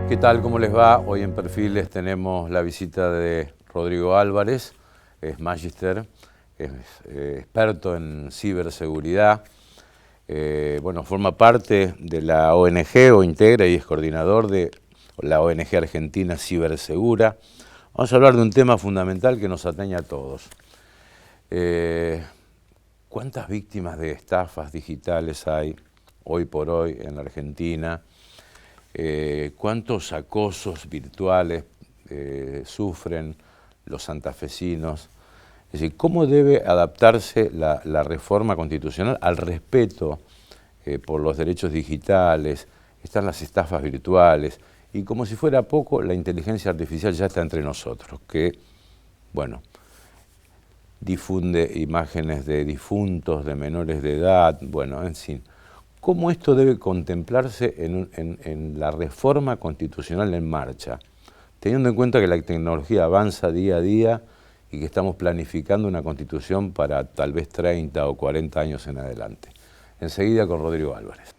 ¿Qué tal? ¿Cómo les va? Hoy en Perfiles tenemos la visita de Rodrigo Álvarez, es magíster, es experto en ciberseguridad, bueno, forma parte de la ONG o integra y es coordinador de la ONG Argentina Cibersegura. Vamos a hablar de un tema fundamental que nos atañe a todos. ¿Cuántas víctimas de estafas digitales hay hoy por hoy en la Argentina? ¿Cuántos acosos virtuales sufren los santafesinos? Es decir, ¿cómo debe adaptarse la reforma constitucional al respeto por los derechos digitales? Están las estafas virtuales y como si fuera poco, la inteligencia artificial ya está entre nosotros, que, bueno, difunde imágenes de difuntos, de menores de edad, bueno, en fin. ¿Cómo esto debe contemplarse en la reforma constitucional en marcha? Teniendo en cuenta que la tecnología avanza día a día y que estamos planificando una constitución para tal vez 30 o 40 años en adelante. Enseguida con Rodrigo Álvarez.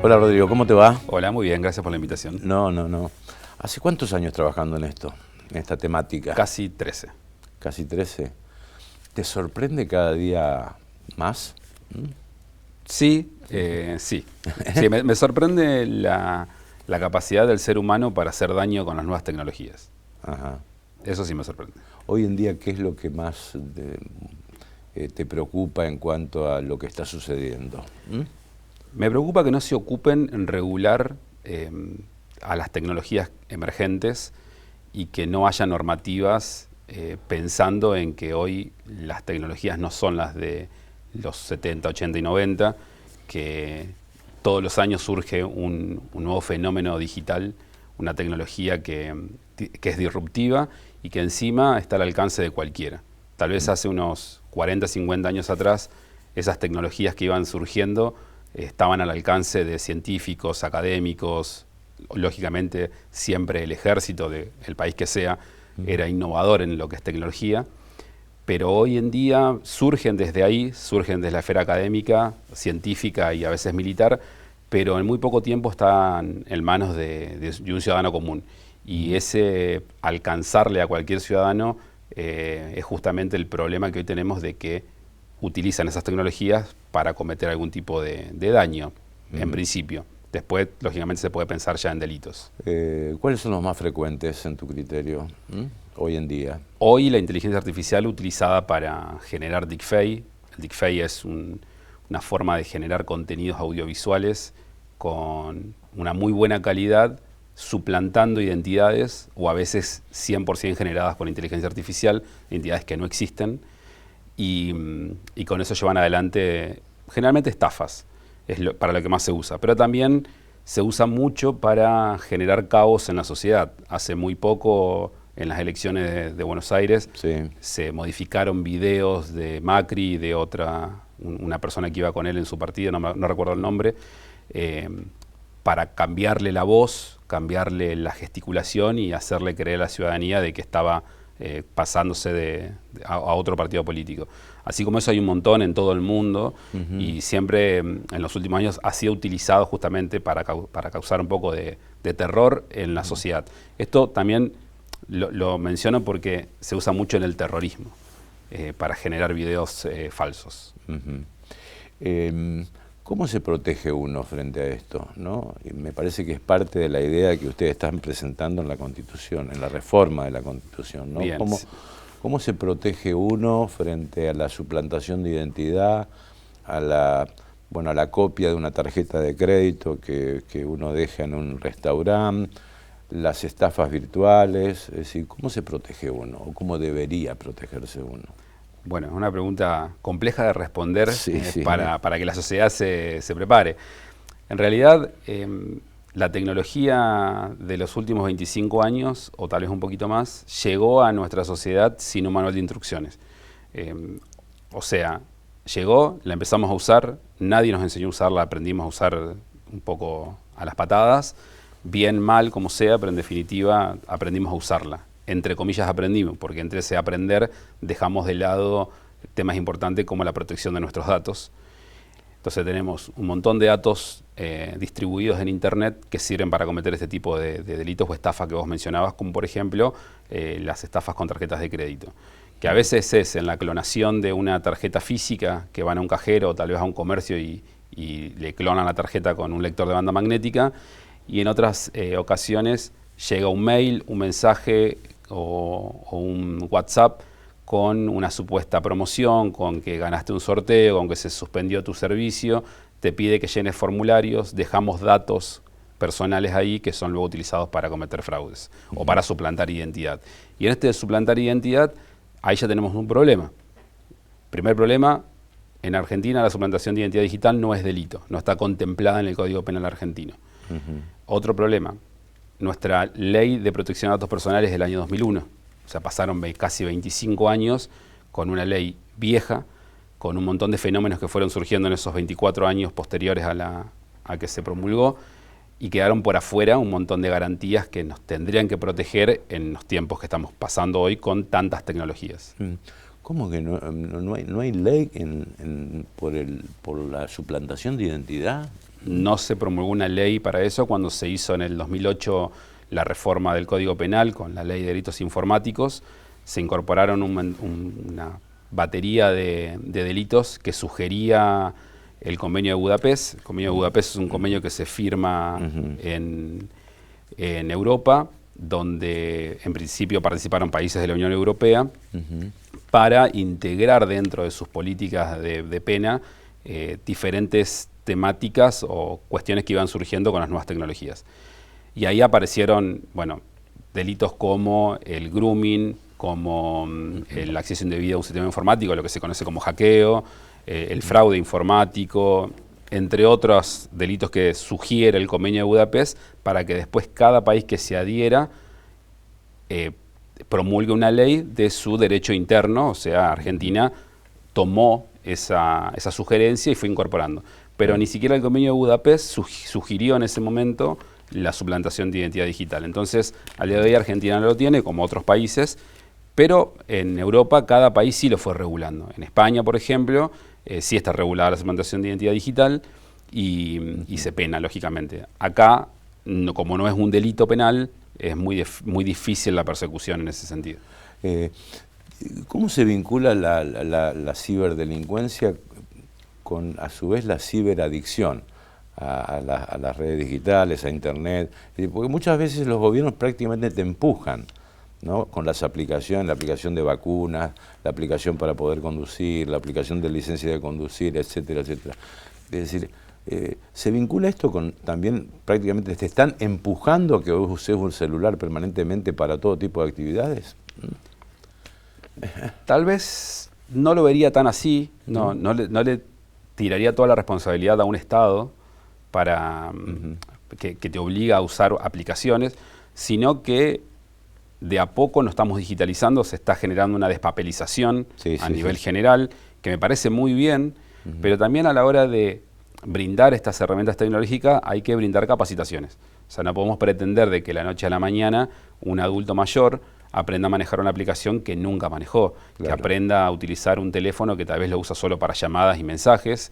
Hola Rodrigo, ¿cómo te va? Hola, muy bien, gracias por la invitación. No. ¿Hace cuántos años trabajando en esto, en esta temática? Casi 13. Casi 13. ¿Te sorprende cada día más? Sí, sí. Sí, me sorprende la capacidad del ser humano para hacer daño con las nuevas tecnologías. Ajá. Eso sí me sorprende. Hoy en día, ¿qué es lo que más te preocupa en cuanto a lo que está sucediendo? Me preocupa que no se ocupen en regular a las tecnologías emergentes y que no haya normativas pensando en que hoy las tecnologías no son las de los 70, 80 y 90, que todos los años surge un nuevo fenómeno digital, una tecnología que es disruptiva y que encima está al alcance de cualquiera. Tal vez hace unos 40, 50 años atrás, esas tecnologías que iban surgiendo estaban al alcance de científicos, académicos, lógicamente siempre el ejército del país que sea era innovador en lo que es tecnología, pero hoy en día surgen desde ahí, surgen desde la esfera académica, científica y a veces militar, pero en muy poco tiempo están en manos de un ciudadano común. Y ese alcanzarle a cualquier ciudadano es justamente el problema que hoy tenemos de que utilizan esas tecnologías para cometer algún tipo de daño, en principio. Después, lógicamente, se puede pensar ya en delitos. ¿Cuáles son los más frecuentes en tu criterio hoy en día? Hoy la inteligencia artificial utilizada para generar deepfake. El deepfake es una forma de generar contenidos audiovisuales con una muy buena calidad, suplantando identidades o a veces 100% generadas con inteligencia artificial, identidades que no existen. Y con eso llevan adelante generalmente estafas, para lo que más se usa, pero también se usa mucho para generar caos en la sociedad. Hace muy poco, en las elecciones de Buenos Aires, se modificaron videos de Macri y de una persona que iba con él en su partido, no recuerdo el nombre, para cambiarle la voz, cambiarle la gesticulación y hacerle creer a la ciudadanía de que estaba pasándose a otro partido político. Así como eso hay un montón en todo el mundo y siempre en los últimos años ha sido utilizado justamente para causar un poco de terror en la sociedad. Esto también lo menciono porque se usa mucho en el terrorismo para generar videos falsos. ¿Cómo se protege uno frente a esto, ¿no? Y me parece que es parte de la idea que ustedes están presentando en la Constitución, en la reforma de la Constitución, ¿no? Bien. ¿Cómo se protege uno frente a la suplantación de identidad, a la copia de una tarjeta de crédito que uno deja en un restaurante, las estafas virtuales? Es decir, ¿cómo se protege uno o cómo debería protegerse uno? Bueno, es una pregunta compleja de responder para que la sociedad se prepare. En realidad, la tecnología de los últimos 25 años, o tal vez un poquito más, llegó a nuestra sociedad sin un manual de instrucciones. O sea, llegó, la empezamos a usar, nadie nos enseñó a usarla, aprendimos a usar un poco a las patadas, bien, mal, como sea, pero en definitiva aprendimos a usarla. Entre comillas aprendimos, porque entre ese aprender dejamos de lado temas importantes como la protección de nuestros datos. Entonces tenemos un montón de datos distribuidos en Internet que sirven para cometer este tipo de delitos o estafas que vos mencionabas, como por ejemplo las estafas con tarjetas de crédito, que a veces es en la clonación de una tarjeta física que van a un cajero o tal vez a un comercio y le clonan la tarjeta con un lector de banda magnética, y en otras ocasiones llega un mail, un mensaje o un WhatsApp con una supuesta promoción, con que ganaste un sorteo, con que se suspendió tu servicio, te pide que llenes formularios, dejamos datos personales ahí que son luego utilizados para cometer fraudes o para suplantar identidad. Y en este de suplantar identidad, ahí ya tenemos un problema. Primer problema, en Argentina la suplantación de identidad digital no es delito, no está contemplada en el Código Penal argentino. Otro problema, nuestra ley de protección de datos personales es del año 2001. O sea, pasaron casi 25 años con una ley vieja, con un montón de fenómenos que fueron surgiendo en esos 24 años posteriores a que se promulgó, y quedaron por afuera un montón de garantías que nos tendrían que proteger en los tiempos que estamos pasando hoy con tantas tecnologías. ¿Cómo que no hay ley por la suplantación de identidad? No se promulgó una ley para eso cuando se hizo en el 2008 la reforma del Código Penal con la Ley de Delitos Informáticos. Se incorporaron una batería de delitos que sugería el Convenio de Budapest. El Convenio de Budapest es un convenio que se firma en Europa, donde en principio participaron países de la Unión Europea para integrar dentro de sus políticas de pena diferentes temáticas o cuestiones que iban surgiendo con las nuevas tecnologías. Y ahí aparecieron, bueno, delitos como el grooming, como el acceso indebido a un sistema informático, lo que se conoce como hackeo, el fraude informático, entre otros delitos que sugiere el Convenio de Budapest, para que después cada país que se adhiera promulgue una ley de su derecho interno. O sea, Argentina tomó esa sugerencia y fue incorporando. Pero ni siquiera el Convenio de Budapest sugirió en ese momento la suplantación de identidad digital. Entonces, al día de hoy Argentina no lo tiene, como otros países, pero en Europa cada país sí lo fue regulando. En España, por ejemplo, sí está regulada la suplantación de identidad digital y se pena, lógicamente. Acá, como no es un delito penal, es muy difícil la persecución en ese sentido. ¿Cómo se vincula la ciberdelincuencia con, a su vez, la ciberadicción a las redes digitales, a Internet? Porque muchas veces los gobiernos prácticamente te empujan, ¿no? Con las aplicaciones, la aplicación de vacunas, la aplicación para poder conducir, la aplicación de licencia de conducir, etcétera, etcétera. Es decir, ¿se vincula esto con también prácticamente te están empujando a que vos uses un celular permanentemente para todo tipo de actividades? Tal vez no lo vería tan así, no le tiraría toda la responsabilidad a un Estado para que te obliga a usar aplicaciones, sino que de a poco nos estamos digitalizando, se está generando una despapelización a nivel general, que me parece muy bien, pero también a la hora de brindar estas herramientas tecnológicas hay que brindar capacitaciones. O sea, no podemos pretender de que de la noche a la mañana un adulto mayor aprenda a manejar una aplicación que nunca manejó, que aprenda a utilizar un teléfono que tal vez lo usa solo para llamadas y mensajes,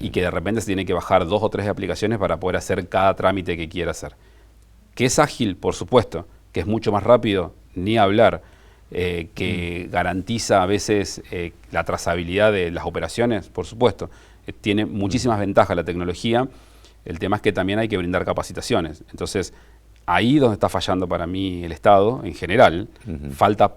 y que de repente se tiene que bajar 2 o 3 aplicaciones para poder hacer cada trámite que quiera hacer. Que es ágil, por supuesto, que es mucho más rápido, ni hablar, que garantiza a veces la trazabilidad de las operaciones, por supuesto. Tiene muchísimas ventajas la tecnología, el tema es que también hay que brindar capacitaciones. Entonces, ahí donde está fallando para mí el Estado, en general, falta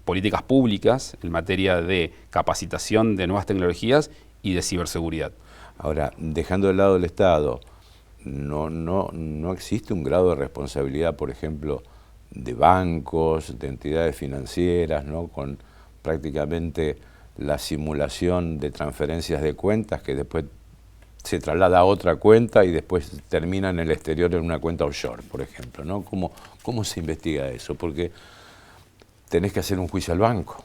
políticas públicas en materia de capacitación de nuevas tecnologías y de ciberseguridad. Ahora, dejando de lado el Estado, no existe un grado de responsabilidad, por ejemplo, de bancos, de entidades financieras, ¿no? Con prácticamente la simulación de transferencias de cuentas que después se traslada a otra cuenta y después termina en el exterior en una cuenta offshore, por ejemplo, ¿no? ¿Cómo se investiga eso? Porque tenés que hacer un juicio al banco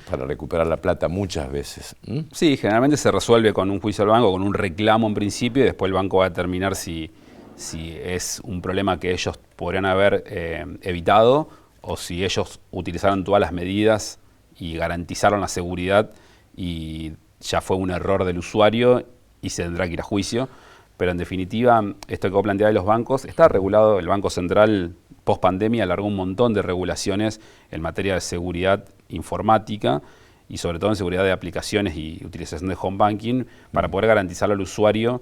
para recuperar la plata muchas veces. Sí, generalmente se resuelve con un juicio al banco, con un reclamo en principio, y después el banco va a determinar si si es un problema que ellos podrían haber evitado o si ellos utilizaron todas las medidas y garantizaron la seguridad y ya fue un error del usuario y se tendrá que ir a juicio. Pero en definitiva, esto que vos planteabas de los bancos, está regulado. El Banco Central post pandemia alargó un montón de regulaciones en materia de seguridad informática y sobre todo en seguridad de aplicaciones y utilización de home banking para poder garantizar al usuario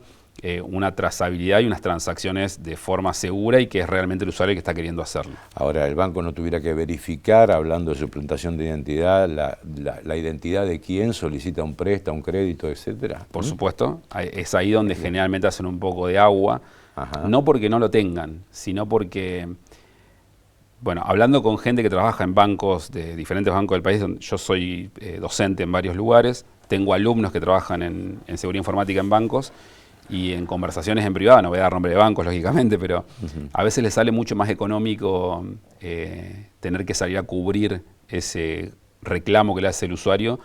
una trazabilidad y unas transacciones de forma segura y que es realmente el usuario que está queriendo hacerlo. Ahora, el banco no tuviera que verificar, hablando de suplantación de identidad, la identidad de quién solicita un préstamo, un crédito, etcétera. Por supuesto, es ahí donde generalmente hacen un poco de agua, no porque no lo tengan, sino porque, bueno, hablando con gente que trabaja en bancos, de diferentes bancos del país, donde yo soy docente en varios lugares, tengo alumnos que trabajan en seguridad informática en bancos, y en conversaciones en privado, no voy a dar nombre de bancos, lógicamente, pero a veces les sale mucho más económico tener que salir a cubrir ese reclamo que le hace el usuario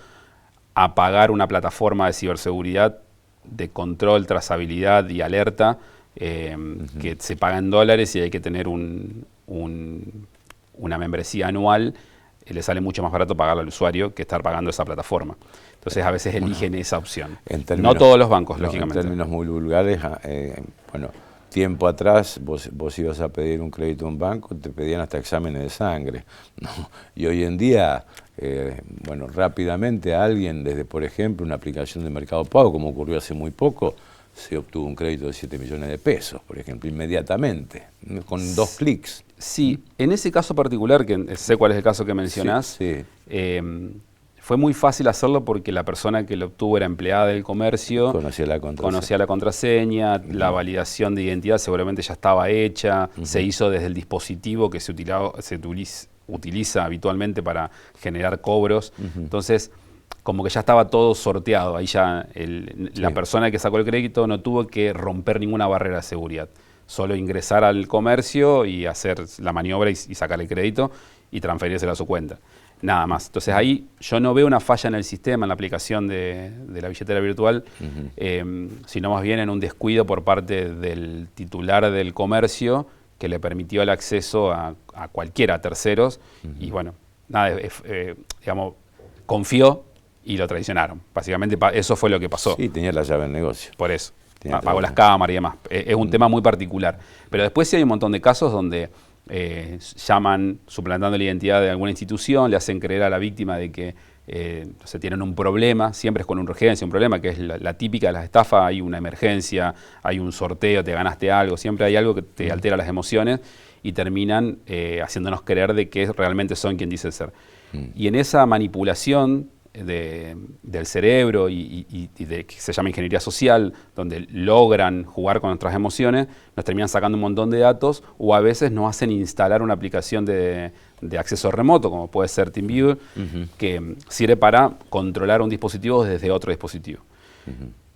a pagar una plataforma de ciberseguridad de control, trazabilidad y alerta que se paga en dólares y hay que tener una membresía anual. Le sale mucho más barato pagarle al usuario que estar pagando esa plataforma. Entonces a veces eligen esa opción. No todos los bancos, lógicamente. En términos muy vulgares, bueno, tiempo atrás vos ibas a pedir un crédito a un banco, te pedían hasta exámenes de sangre, ¿no? Y hoy en día, bueno, rápidamente a alguien, desde por ejemplo una aplicación de Mercado Pago, como ocurrió hace muy poco, se obtuvo un crédito de 7 millones de pesos, por ejemplo, inmediatamente, con 2 clics. Sí, en ese caso particular, que sé cuál es el caso que mencionás, sí. Fue muy fácil hacerlo porque la persona que lo obtuvo era empleada del comercio, conocía la contraseña, la validación de identidad seguramente ya estaba hecha, se hizo desde el dispositivo que se utiliza habitualmente para generar cobros. Entonces, como que ya estaba todo sorteado, ahí ya la persona que sacó el crédito no tuvo que romper ninguna barrera de seguridad. Solo ingresar al comercio y hacer la maniobra y sacar el crédito y transferírselo a su cuenta. Nada más. Entonces ahí yo no veo una falla en el sistema, en la aplicación de la billetera virtual, sino más bien en un descuido por parte del titular del comercio que le permitió el acceso a cualquiera, a terceros, y bueno, nada, digamos, confió y lo traicionaron. Básicamente eso fue lo que pasó. Sí, tenía la llave del negocio. Por eso. Apagó las cámaras y demás. Es un tema muy particular. Pero después sí hay un montón de casos donde llaman suplantando la identidad de alguna institución, le hacen creer a la víctima de que tienen un problema, siempre es con una urgencia, un problema que es la típica de las estafas, hay una emergencia, hay un sorteo, te ganaste algo, siempre hay algo que te altera las emociones y terminan haciéndonos creer de que realmente son quien dicen ser. Y en esa manipulación del cerebro y de que se llama ingeniería social, donde logran jugar con nuestras emociones, nos terminan sacando un montón de datos o a veces nos hacen instalar una aplicación de acceso remoto, como puede ser TeamViewer, que sirve para controlar un dispositivo desde otro dispositivo.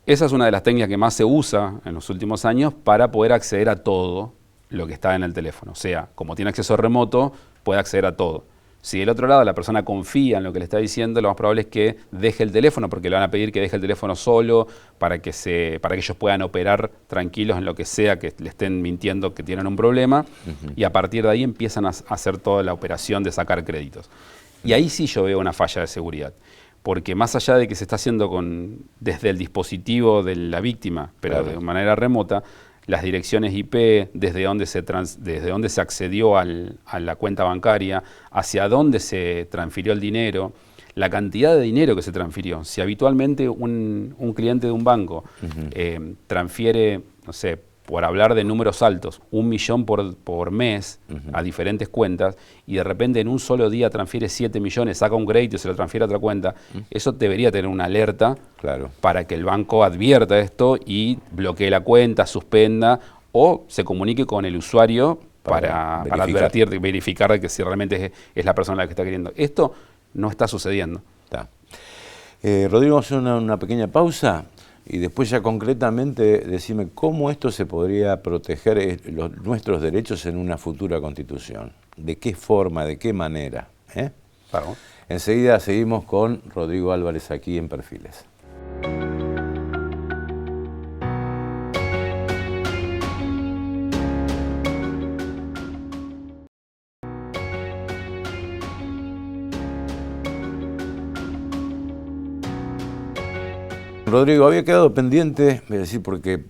Esa es una de las técnicas que más se usa en los últimos años para poder acceder a todo lo que está en el teléfono. O sea, como tiene acceso remoto, puede acceder a todo. Si del otro lado la persona confía en lo que le está diciendo, lo más probable es que deje el teléfono, porque le van a pedir que deje el teléfono solo para que ellos puedan operar tranquilos en lo que sea que le estén mintiendo que tienen un problema, y a partir de ahí empiezan a hacer toda la operación de sacar créditos. Y ahí sí yo veo una falla de seguridad, porque más allá de que se está haciendo desde el dispositivo de la víctima, pero de manera remota, las direcciones IP, desde dónde se accedió a la cuenta bancaria, hacia dónde se transfirió el dinero, la cantidad de dinero que se transfirió. Si habitualmente un cliente de un banco transfiere, no sé, por hablar de números altos, 1 millón por mes a diferentes cuentas, y de repente en un solo día transfiere 7 millones, saca un crédito y se lo transfiere a otra cuenta, eso debería tener una alerta para que el banco advierta esto y bloquee la cuenta, suspenda o se comunique con el usuario para verificar que si realmente es la persona la que está queriendo. Esto no está sucediendo. Rodrigo, vamos a hacer una pequeña pausa. Y después ya concretamente decime cómo esto se podría proteger nuestros derechos en una futura constitución. ¿De qué forma, de qué manera? Claro. Enseguida seguimos con Rodrigo Álvarez aquí en Perfiles. Rodrigo, había quedado pendiente, es decir, porque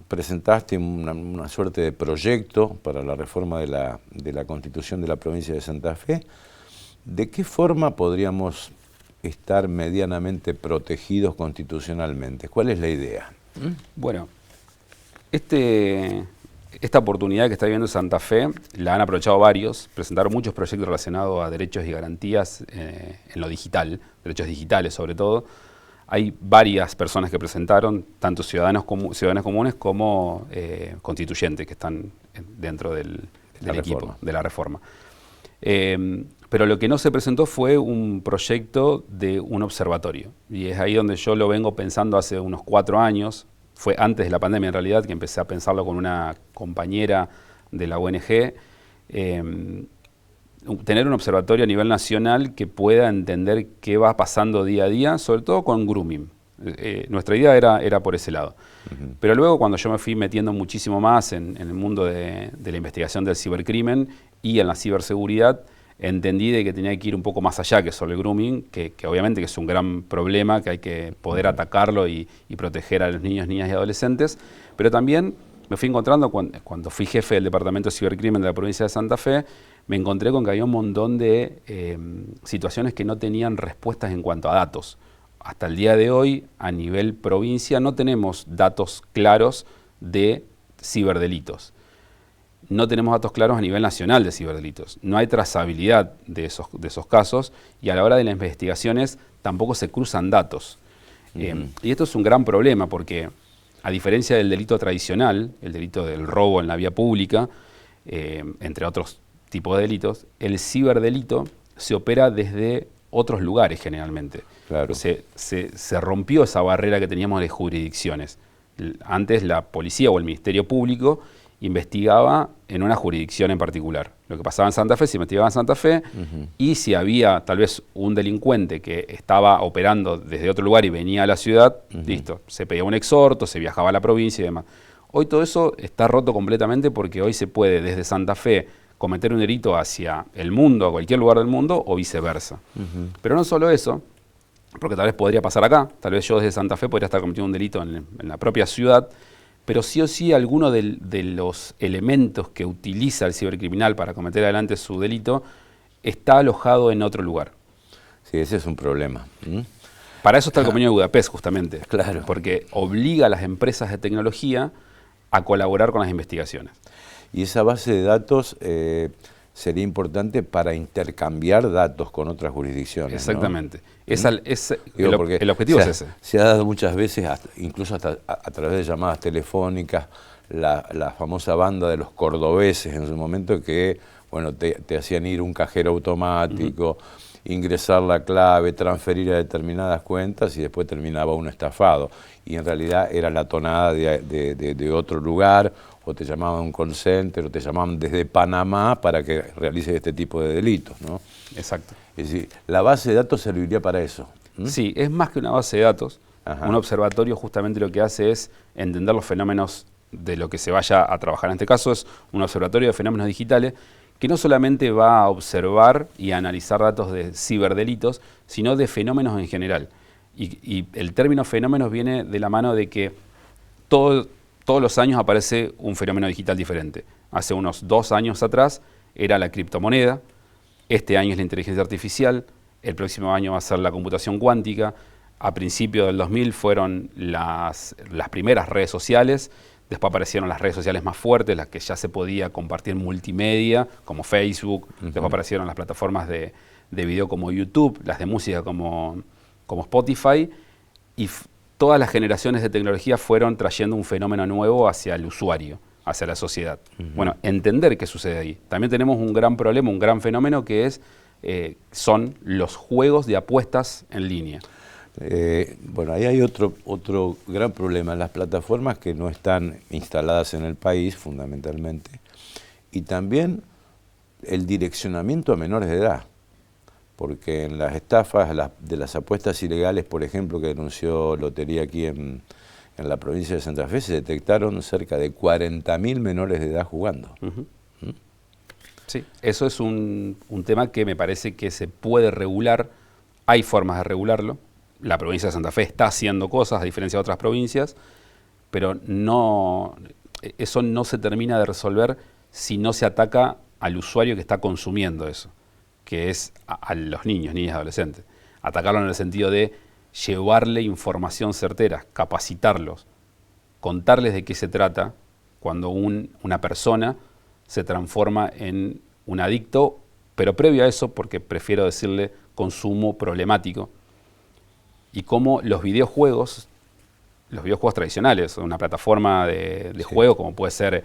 presentaste una suerte de proyecto para la reforma de la Constitución de la provincia de Santa Fe. ¿De qué forma podríamos estar medianamente protegidos constitucionalmente? ¿Cuál es la idea? Bueno, esta oportunidad que está viviendo Santa Fe la han aprovechado varios, presentaron muchos proyectos relacionados a derechos y garantías en lo digital, derechos digitales sobre todo. Hay varias personas que presentaron, tanto ciudadanos comunes como constituyentes que están dentro del equipo de la reforma. Pero lo que no se presentó fue un proyecto de un observatorio. Y es ahí donde yo lo vengo pensando hace unos 4 años. Fue antes de la pandemia en realidad que empecé a pensarlo con una compañera de la ONG. Tener un observatorio a nivel nacional que pueda entender qué va pasando día a día, sobre todo con grooming. Nuestra idea era por ese lado. Pero luego cuando yo me fui metiendo muchísimo más en el mundo de la investigación del cibercrimen y en la ciberseguridad, entendí de que tenía que ir un poco más allá que solo el grooming, que obviamente que es un gran problema, que hay que poder atacarlo y proteger a los niños, niñas y adolescentes, pero también me fui encontrando, cuando fui jefe del Departamento de Cibercrimen de la provincia de Santa Fe, me encontré con que había un montón de situaciones que no tenían respuestas en cuanto a datos. Hasta el día de hoy, a nivel provincia, no tenemos datos claros de ciberdelitos. No tenemos datos claros a nivel nacional de ciberdelitos. No hay trazabilidad de esos casos y a la hora de las investigaciones tampoco se cruzan datos. Y esto es un gran problema porque, a diferencia del delito tradicional, el delito del robo en la vía pública, entre otros tipos de delitos, el ciberdelito se opera desde otros lugares generalmente. Claro. Se rompió esa barrera que teníamos de jurisdicciones. Antes la policía o el Ministerio Público investigaba en una jurisdicción en particular. Lo que pasaba en Santa Fe se investigaba en Santa Fe, y si había tal vez un delincuente que estaba operando desde otro lugar y venía a la ciudad, listo, se pedía un exhorto, se viajaba a la provincia y demás. Hoy todo eso está roto completamente porque hoy se puede desde Santa Fe cometer un delito hacia el mundo, a cualquier lugar del mundo, o viceversa. Pero no solo eso, porque tal vez podría pasar acá, tal vez yo desde Santa Fe podría estar cometiendo un delito en la propia ciudad, pero sí o sí alguno de los elementos que utiliza el cibercriminal para cometer adelante su delito está alojado en otro lugar. Sí, ese es un problema. Para eso está el Convenio de Budapest, justamente. Claro. Porque obliga a las empresas de tecnología a colaborar con las investigaciones. Y esa base de datos sería importante para intercambiar datos con otras jurisdicciones. Exactamente. ¿No? El objetivo es ese. Se ha dado muchas veces, incluso hasta a través de llamadas telefónicas, la famosa banda de los cordobeses en su momento que, bueno, te hacían ir a un cajero automático, ingresar la clave, transferir a determinadas cuentas y después terminaba uno estafado. Y en realidad era la tonada de otro lugar, o te llamaban a un call center, o te llamaban desde Panamá para que realices este tipo de delitos, ¿no? Exacto. Es decir, la base de datos serviría para eso. Sí, es más que una base de datos. Ajá. Un observatorio justamente lo que hace es entender los fenómenos de lo que se vaya a trabajar. En este caso es un observatorio de fenómenos digitales que no solamente va a observar y a analizar datos de ciberdelitos, sino de fenómenos en general. Y el término fenómenos viene de la mano de que todos los años aparece un fenómeno digital diferente. Hace unos 2 años atrás era la criptomoneda, este año es la inteligencia artificial, el próximo año va a ser la computación cuántica, a principios del 2000 fueron las primeras redes sociales, después aparecieron las redes sociales más fuertes, las que ya se podía compartir multimedia, como Facebook, después aparecieron las plataformas de video como YouTube, las de música como Spotify, y todas las generaciones de tecnología fueron trayendo un fenómeno nuevo hacia el usuario, hacia la sociedad. Bueno, entender qué sucede ahí. También tenemos un gran problema, un gran fenómeno que son los juegos de apuestas en línea. Bueno, ahí hay otro gran problema, las plataformas que no están instaladas en el país fundamentalmente, y también el direccionamiento a menores de edad, porque en las estafas de las apuestas ilegales, por ejemplo, que denunció Lotería aquí en la provincia de Santa Fe, se detectaron cerca de 40.000 menores de edad jugando. Sí, eso es un tema que me parece que se puede regular, hay formas de regularlo. la provincia de Santa Fe está haciendo cosas, a diferencia de otras provincias, pero eso no se termina de resolver si no se ataca al usuario que está consumiendo eso, que es a los niños, niñas y adolescentes. Atacarlo en el sentido de llevarle información certera, capacitarlos, contarles de qué se trata cuando una persona se transforma en un adicto, pero previo a eso, porque prefiero decirle consumo problemático, y cómo los videojuegos tradicionales, una plataforma de juego como puede ser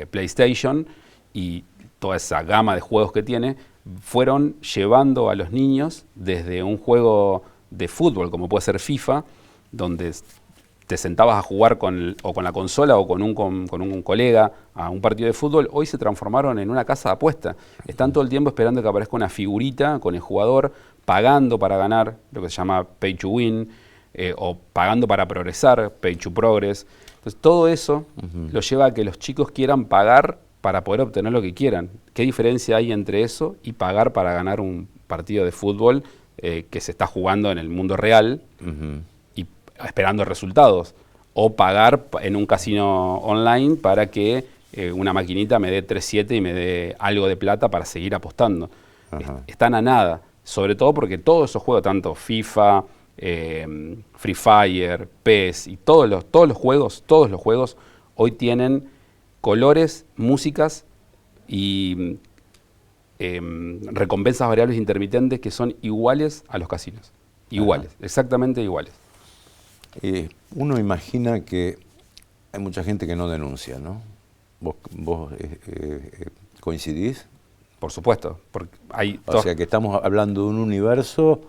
PlayStation y toda esa gama de juegos que tiene, fueron llevando a los niños desde un juego de fútbol como puede ser FIFA, donde te sentabas a jugar con la consola o con un colega a un partido de fútbol, hoy se transformaron en una casa de apuesta. Están todo el tiempo esperando que aparezca una figurita con el jugador, pagando para ganar, lo que se llama pay to win, o pagando para progresar, pay to progress. Entonces todo eso lo lleva a que los chicos quieran pagar para poder obtener lo que quieran. ¿Qué diferencia hay entre eso y pagar para ganar un partido de fútbol que se está jugando en el mundo real y esperando resultados? O pagar en un casino online para que una maquinita me dé 3-7 y me dé algo de plata para seguir apostando. Están a nada, sobre todo porque todos esos juegos, tanto FIFA, Free Fire, PES y todos los juegos hoy tienen colores, músicas y recompensas variables intermitentes que son iguales a los casinos. Iguales, exactamente iguales. Uno imagina que hay mucha gente que no denuncia, ¿no? ¿Vos coincidís? Por supuesto. Porque o sea que estamos hablando de un universo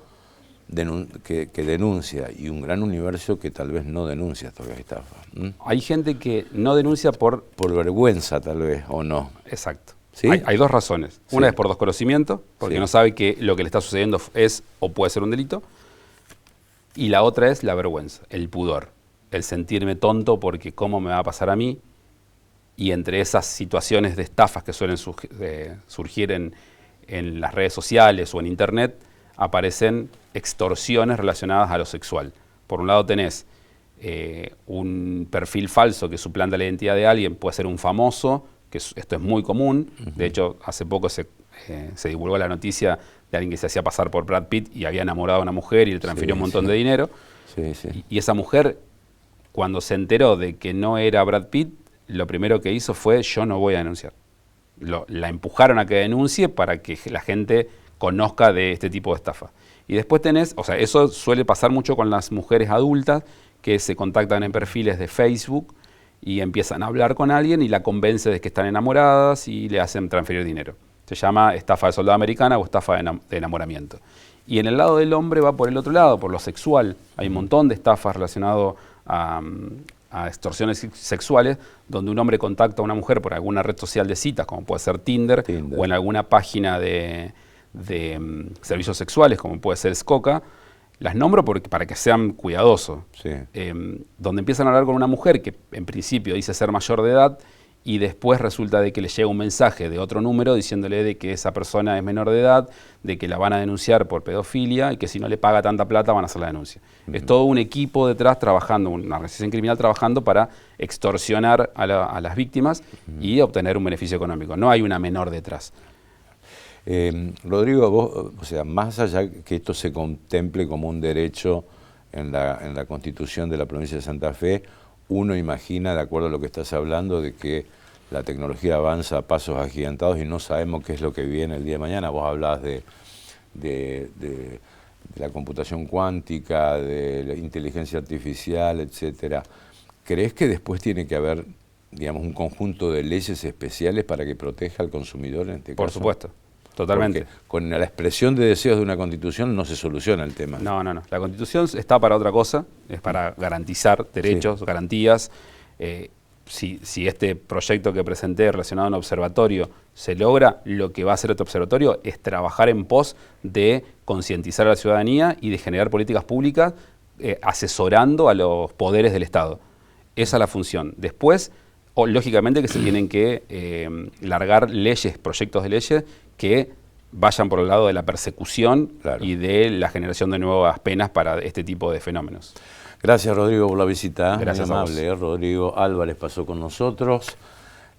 que denuncia y un gran universo que tal vez no denuncia estas estafas. Hay gente que no denuncia por vergüenza tal vez, o no. Exacto. ¿Sí? Hay dos razones. Una es por desconocimiento, porque no sabe que lo que le está sucediendo es o puede ser un delito. Y la otra es la vergüenza, el pudor, el sentirme tonto porque cómo me va a pasar a mí. Y entre esas situaciones de estafas que suelen surgir en las redes sociales o en internet, aparecen extorsiones relacionadas a lo sexual. Por un lado tenés un perfil falso que suplanta la identidad de alguien, puede ser un famoso, que esto es muy común. De hecho, hace poco se divulgó la noticia de alguien que se hacía pasar por Brad Pitt y había enamorado a una mujer y le transfirió un montón de dinero. Y esa mujer, cuando se enteró de que no era Brad Pitt, lo primero que hizo fue: yo no voy a denunciar. La empujaron a que denuncie para que la gente conozca de este tipo de estafa. Y después tenés, o sea, eso suele pasar mucho con las mujeres adultas que se contactan en perfiles de Facebook y empiezan a hablar con alguien y la convence de que están enamoradas y le hacen transferir dinero. Se llama estafa de soldado americana o estafa de enamoramiento. Y en el lado del hombre va por el otro lado, por lo sexual. Hay un montón de estafas relacionadas a extorsiones sexuales, donde un hombre contacta a una mujer por alguna red social de citas, como puede ser Tinder. O en alguna página de servicios sexuales, como puede ser Skoka. Las nombro para que sean cuidadosos. Donde empiezan a hablar con una mujer que en principio dice ser mayor de edad y después resulta de que le llega un mensaje de otro número diciéndole de que esa persona es menor de edad, de que la van a denunciar por pedofilia y que si no le paga tanta plata van a hacer la denuncia. Es todo un equipo detrás trabajando, una organización criminal trabajando para extorsionar a las víctimas y obtener un beneficio económico. No hay una menor detrás. Rodrigo, vos, o sea, más allá que esto se contemple como un derecho en la Constitución de la provincia de Santa Fe, uno imagina, de acuerdo a lo que estás hablando, de que la tecnología avanza a pasos agigantados y no sabemos qué es lo que viene el día de mañana. Vos hablabas de la computación cuántica, de la inteligencia artificial, etcétera. ¿Crees que después tiene que haber, digamos, un conjunto de leyes especiales para que proteja al consumidor en este caso? Por supuesto. Totalmente. Porque con la expresión de deseos de una Constitución no se soluciona el tema. No. La Constitución está para otra cosa, es para garantizar derechos, garantías. Si este proyecto que presenté relacionado a un observatorio se logra, lo que va a hacer este observatorio es trabajar en pos de concientizar a la ciudadanía y de generar políticas públicas asesorando a los poderes del Estado. Esa es la función. Después, lógicamente que se tienen que largar leyes, proyectos de leyes que vayan por el lado de la persecución Claro. y de la generación de nuevas penas para este tipo de fenómenos. Gracias, Rodrigo, por la visita. Gracias muy a amable. vos. Rodrigo Álvarez pasó con nosotros.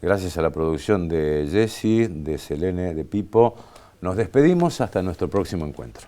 Gracias a la producción de Jessy, de Selene, de Pipo. Nos despedimos hasta nuestro próximo encuentro.